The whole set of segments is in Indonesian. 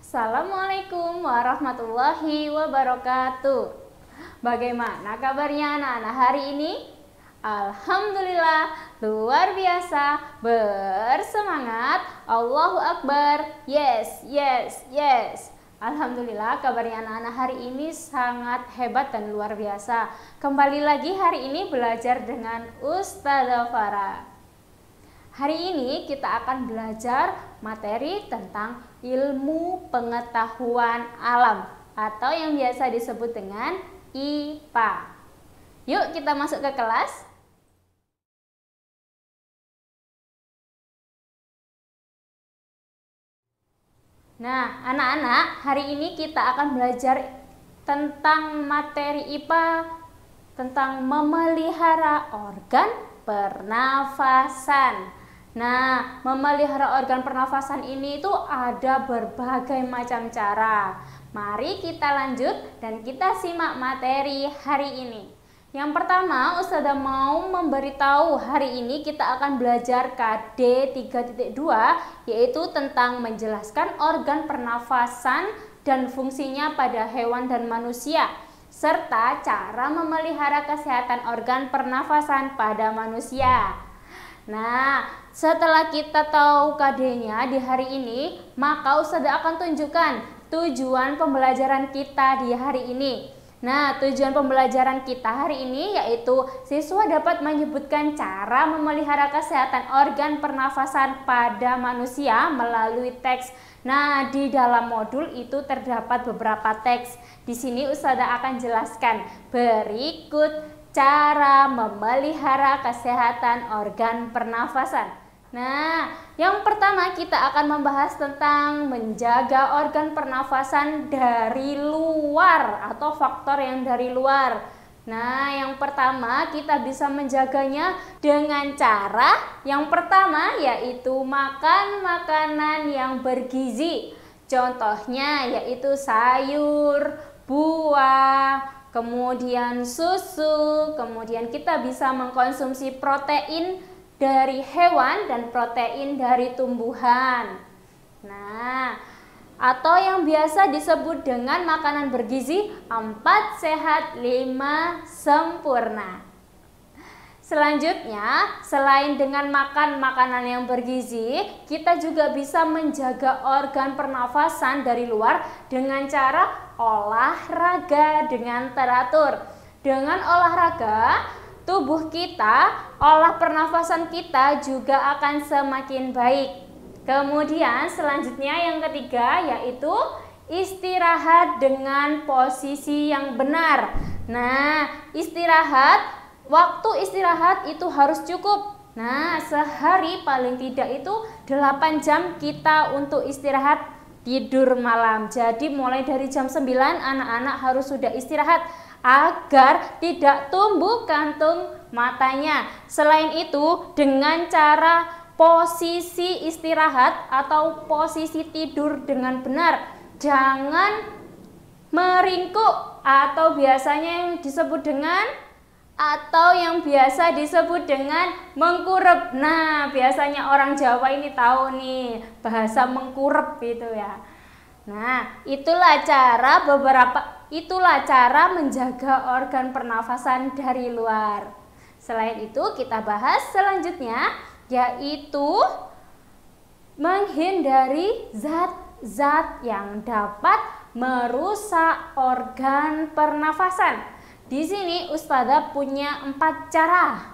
Assalamualaikum warahmatullahi wabarakatuh. Bagaimana kabarnya anak-anak hari ini? Alhamdulillah, luar biasa, bersemangat, Allahu Akbar, yes, yes, yes. Alhamdulillah kabarnya anak-anak hari ini sangat hebat dan luar biasa. Kembali lagi hari ini belajar dengan Ustazah Farah. Hari ini kita akan belajar materi tentang ilmu pengetahuan alam atau yang biasa disebut dengan IPA. Yuk kita masuk ke kelas. Nah, anak-anak, hari ini kita akan belajar tentang materi IPA tentang memelihara organ pernafasan. Nah, memelihara organ pernafasan ini itu ada berbagai macam cara. Mari kita lanjut dan kita simak materi hari ini. Yang pertama, Ustazah mau memberitahu hari ini kita akan belajar KD 3.2 yaitu tentang menjelaskan organ pernafasan dan fungsinya pada hewan dan manusia serta cara memelihara kesehatan organ pernafasan pada manusia. Nah, setelah kita tahu KD-nya di hari ini, maka Ustazah akan tunjukkan tujuan pembelajaran kita di hari ini. Nah, tujuan pembelajaran kita hari ini yaitu siswa dapat menyebutkan cara memelihara kesehatan organ pernafasan pada manusia melalui teks. Nah, di dalam modul itu terdapat beberapa teks. Di sini Ustazah akan jelaskan berikut cara memelihara kesehatan organ pernafasan. Nah, yang pertama kita akan membahas tentang menjaga organ pernafasan dari luar atau faktor yang dari luar. Nah, yang pertama kita bisa menjaganya dengan cara yang pertama yaitu makan makanan yang bergizi. Contohnya yaitu sayur, buah, kemudian susu, kemudian kita bisa mengkonsumsi protein dari hewan dan protein dari tumbuhan. Nah, atau yang biasa disebut dengan makanan bergizi 4 sehat 5 sempurna. Selanjutnya, selain dengan makan makanan yang bergizi, kita juga bisa menjaga organ pernafasan dari luar dengan cara olahraga dengan teratur. Dengan olahraga, tubuh kita, olah pernafasan kita juga akan semakin baik. Kemudian selanjutnya yang ketiga yaitu istirahat dengan posisi yang benar. Nah, waktu istirahat itu harus cukup. Nah, sehari paling tidak itu 8 jam kita untuk istirahat tidur malam. Jadi mulai dari jam 9 anak-anak harus sudah istirahat agar tidak tumbuh kantung matanya. Selain itu, dengan cara posisi istirahat atau posisi tidur dengan benar, jangan meringkuk atau yang biasa disebut dengan mengkurep. Nah, biasanya orang Jawa ini tahu nih bahasa mengkurep itu ya. Nah, itulah cara menjaga organ pernafasan dari luar. Selain itu, kita bahas selanjutnya yaitu menghindari zat-zat yang dapat merusak organ pernafasan. Di sini Ustazah punya 4 cara.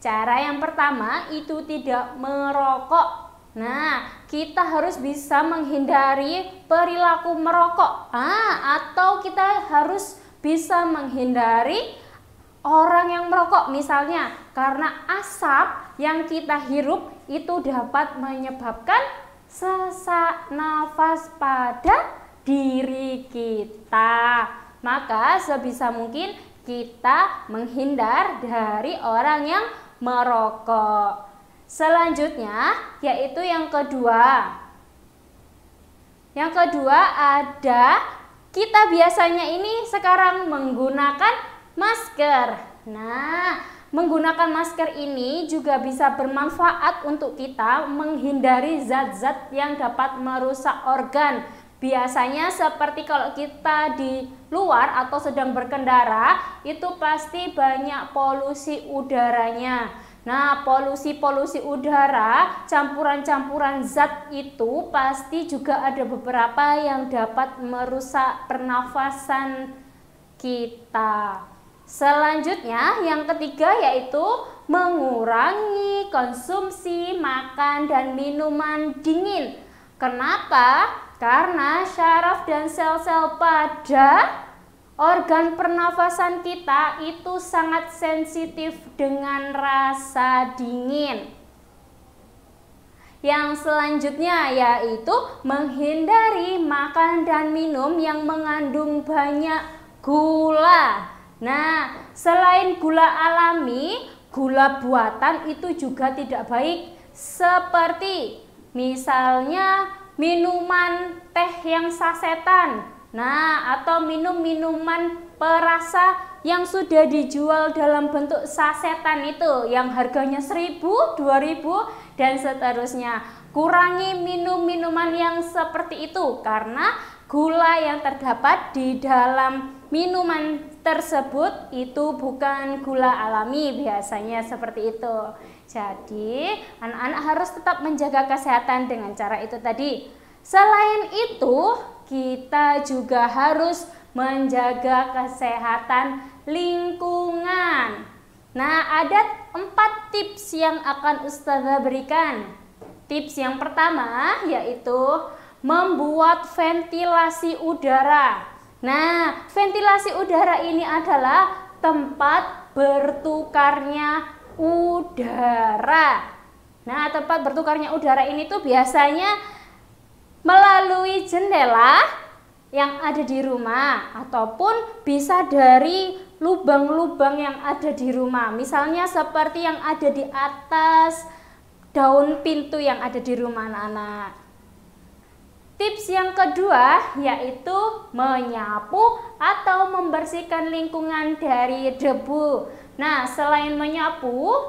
Cara yang pertama itu tidak merokok. Nah, kita harus bisa menghindari perilaku merokok. Atau kita harus bisa menghindari orang yang merokok misalnya karena asap yang kita hirup itu dapat menyebabkan sesak nafas pada diri kita. Maka sebisa mungkin kita menghindar dari orang yang merokok. Selanjutnya yaitu yang kedua. Yang kedua ada kita biasanya ini sekarang menggunakan masker. Nah, menggunakan masker ini juga bisa bermanfaat untuk kita menghindari zat-zat yang dapat merusak organ. Biasanya seperti kalau kita di luar atau sedang berkendara, itu pasti banyak polusi udaranya. Nah, polusi udara, campuran-campuran zat itu pasti juga ada beberapa yang dapat merusak pernafasan kita. Selanjutnya, yang ketiga yaitu mengurangi konsumsi makan dan minuman dingin. Kenapa? Karena syaraf dan sel-sel pada organ pernafasan kita itu sangat sensitif dengan rasa dingin. Yang selanjutnya yaitu menghindari makan dan minum yang mengandung banyak gula. Nah, selain gula alami, gula buatan itu juga tidak baik. Seperti misalnya minuman teh yang sasetan, nah, atau minuman perasa yang sudah dijual dalam bentuk sasetan itu yang harganya 1.000, 2.000 dan seterusnya. Kurangi minum minuman yang seperti itu karena gula yang terdapat di dalam minuman tersebut itu bukan gula alami, biasanya seperti itu. Jadi, anak-anak harus tetap menjaga kesehatan dengan cara itu tadi. Selain itu, kita juga harus menjaga kesehatan lingkungan. Nah, ada 4 tips yang akan Ustazah berikan. Tips yang pertama yaitu membuat ventilasi udara. Nah, ventilasi udara ini adalah tempat bertukarnya udara. Nah, tempat bertukarnya udara ini tuh biasanya melalui jendela yang ada di rumah ataupun bisa dari lubang-lubang yang ada di rumah. Misalnya seperti yang ada di atas daun pintu yang ada di rumah anak-anak. Tips yang kedua yaitu menyapu atau membersihkan lingkungan dari debu. Nah, selain menyapu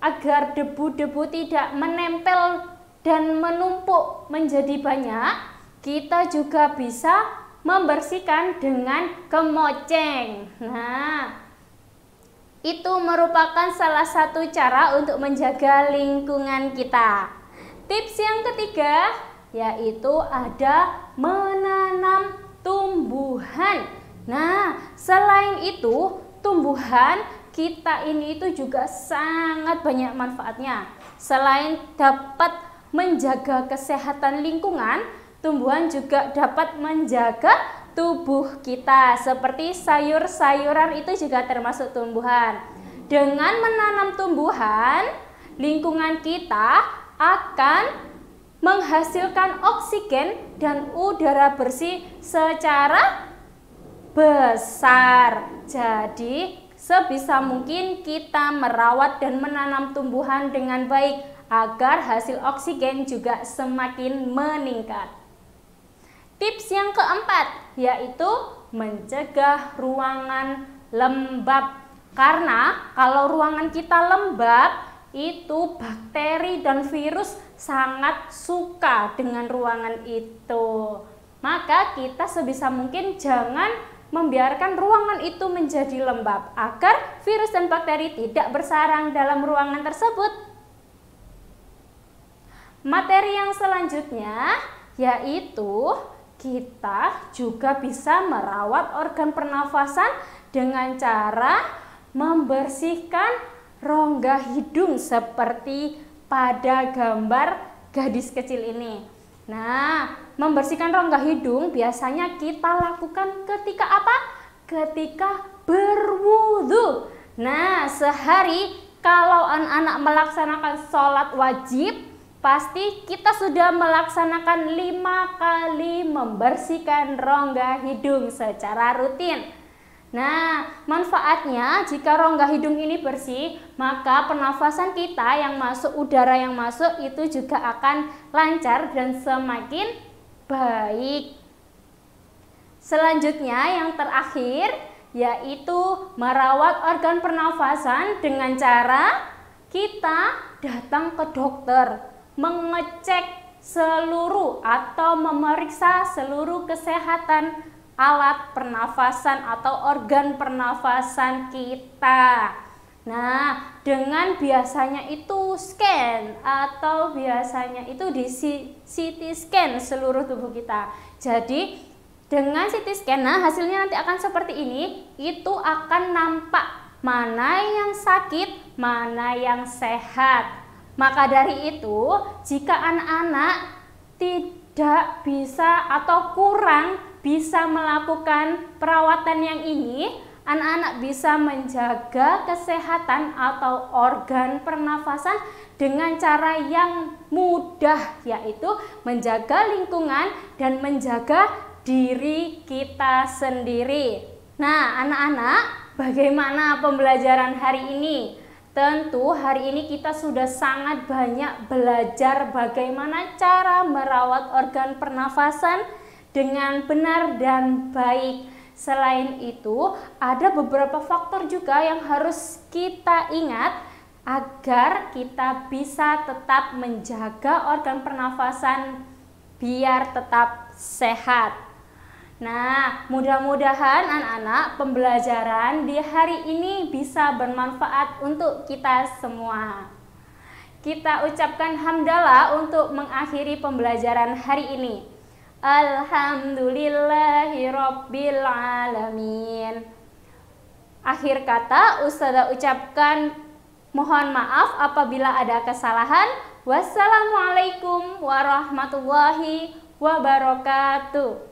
agar debu-debu tidak menempel dan menumpuk menjadi banyak, kita juga bisa membersihkan dengan kemoceng. Nah, itu merupakan salah satu cara untuk menjaga lingkungan kita. Tips yang ketiga yaitu ada menanam tumbuhan. Nah, selain itu, tumbuhan kita ini itu juga sangat banyak manfaatnya. Selain dapat menjaga kesehatan lingkungan, tumbuhan juga dapat menjaga tubuh kita. Seperti sayur-sayuran itu juga termasuk tumbuhan. Dengan menanam tumbuhan, lingkungan kita akan menghasilkan oksigen dan udara bersih secara besar. Jadi, sebisa mungkin kita merawat dan menanam tumbuhan dengan baik agar hasil oksigen juga semakin meningkat. Tips yang keempat yaitu mencegah ruangan lembab. Karena kalau ruangan kita lembab, itu bakteri dan virus sangat suka dengan ruangan itu. Maka kita sebisa mungkin jangan membiarkan ruangan itu menjadi lembab agar virus dan bakteri tidak bersarang dalam ruangan tersebut. Materi yang selanjutnya yaitu kita juga bisa merawat organ pernafasan dengan cara membersihkan rongga hidung seperti pada gambar gadis kecil ini. Nah, membersihkan rongga hidung biasanya kita lakukan ketika apa? Ketika berwudu. Nah, sehari kalau anak-anak melaksanakan sholat wajib, pasti kita sudah melaksanakan 5 kali membersihkan rongga hidung secara rutin. Nah, manfaatnya jika rongga hidung ini bersih, maka pernafasan kita yang masuk, udara yang masuk itu juga akan lancar dan semakin baik. Selanjutnya yang terakhir yaitu merawat organ pernafasan dengan cara kita datang ke dokter, mengecek seluruh atau memeriksa seluruh kesehatan alat pernafasan atau organ pernafasan kita. Nah, dengan biasanya itu scan atau biasanya itu di CT scan seluruh tubuh kita. Jadi dengan CT scan, nah hasilnya nanti akan seperti ini. Itu akan nampak mana yang sakit, mana yang sehat. Maka dari itu, jika anak-anak tidak bisa atau kurang bisa melakukan perawatan yang ini, anak-anak bisa menjaga kesehatan atau organ pernafasan dengan cara yang mudah, yaitu menjaga lingkungan dan menjaga diri kita sendiri. Nah, anak-anak, bagaimana pembelajaran hari ini? Tentu hari ini kita sudah sangat banyak belajar bagaimana cara merawat organ pernafasan dengan benar dan baik. Selain itu, ada beberapa faktor juga yang harus kita ingat agar kita bisa tetap menjaga organ pernafasan biar tetap sehat. Nah, mudah-mudahan anak-anak pembelajaran di hari ini bisa bermanfaat untuk kita semua. Kita ucapkan hamdalah untuk mengakhiri pembelajaran hari ini. Alhamdulillahirabbil alamin. Akhir kata Ustazah ucapkan mohon maaf apabila ada kesalahan. Wassalamualaikum warahmatullahi wabarakatuh.